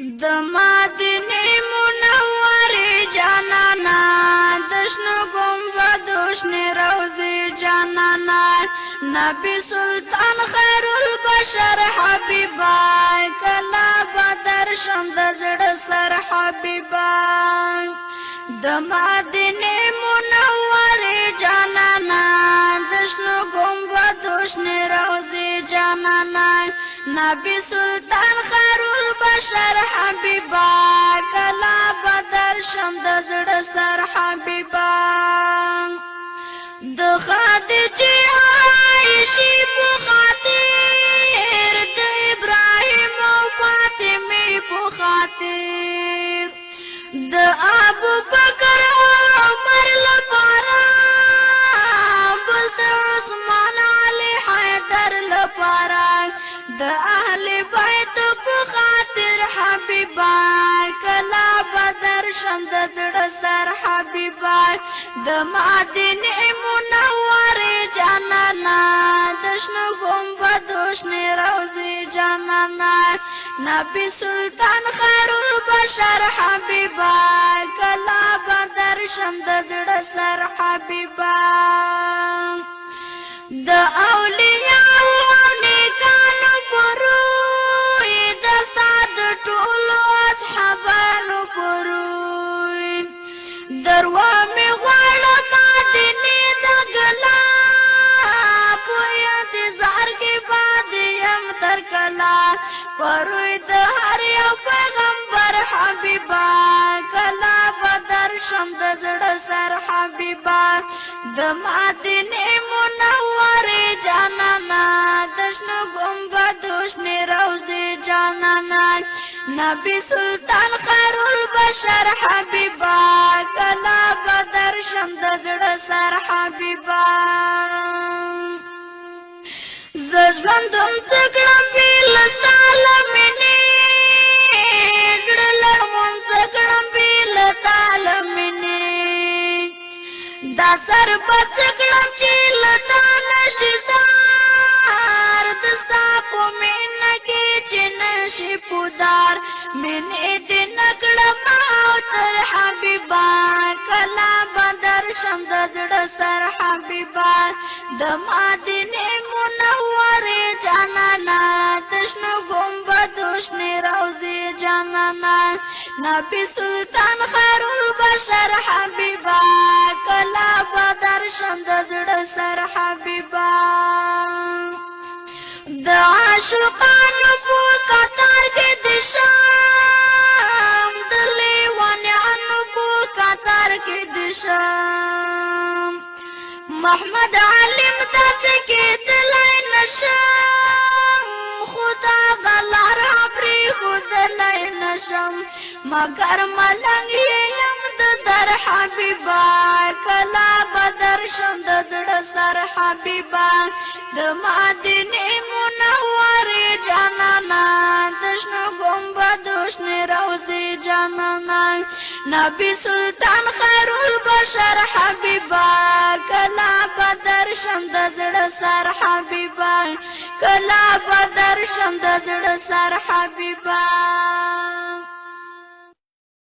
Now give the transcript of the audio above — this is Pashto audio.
د مدینه منوره جانانا دشنو گنبدو شنه روضه جانانا نبی سلطان خیر البشر حبیبا کلا بدر شم د زړه سر حبیبا د مدینه منوره جانانا دشنو گنبدو شنه روضه جانانا نبی سلطان خیر البشر حبیبا کلا بدر شم د زړه سر حبیبا د خدیجه عایشې په خاطر د ابراهیم او فاطمه په خاطر د ابو بکر او عمر لپاره بل د عثمان علی حیدر لپاره د اهل بیت په خاطر حبیبا کلا بدر شم د زړه سر حبیبا د مدینه منوره جانانا دشنو گنبدو شنه روضه جانانا نبی سلطان خیر البشر حبیبا کلا بدر شم د زړه سر حبیبا د اولیاء او نیکانو پروي دستا د ټولو اصحابانو پروي دروا می غواړه مدینه د ګلا په انتظار کې باد یم تر کلا پروي د هر یو پیغمبر حبیبا کلا بدر شم د زړه سر حبیبا د مدینه منوره جانانا دشنو گنبدو شنه روضه جانانا نبی سلطان خیر البشر حبیبا کلا بدر شم د زړه سر حبیبا ز ژوندون تکړم بیلستا لمنې زړه لړمون تکړم بیلتا لمنې دا سر بچکړم چې لتا نشي سار دستا په مینه کې چې نشي پودار مینه دې نکړم او تر حبیبا کلا بدر شم د زړه سر حبیبا د مدینه منوره جانانا دشنو گنبدو شنه روضه جانانا نبی سلطان خیر البشر حبیبا کلا بدر شم د زړه سر حبیبا د عاشقانو په قطار کې د شام د لیوانانو په قطار کې د شام محمد علم داسې کېدلی نشم خدا غلار عبری خودلی نشم مگر ملنګ یم د در حبیبا کلا بدر شم د زړه سر حبیبا د مدینه منوره جانانا دشنو گنبدو شنه روضه جانانا نبی سلطان خیر البشر حبیبا کلا بدر شم د زړه سر حبیبا کلا بدر شم د زړه سر حبیبا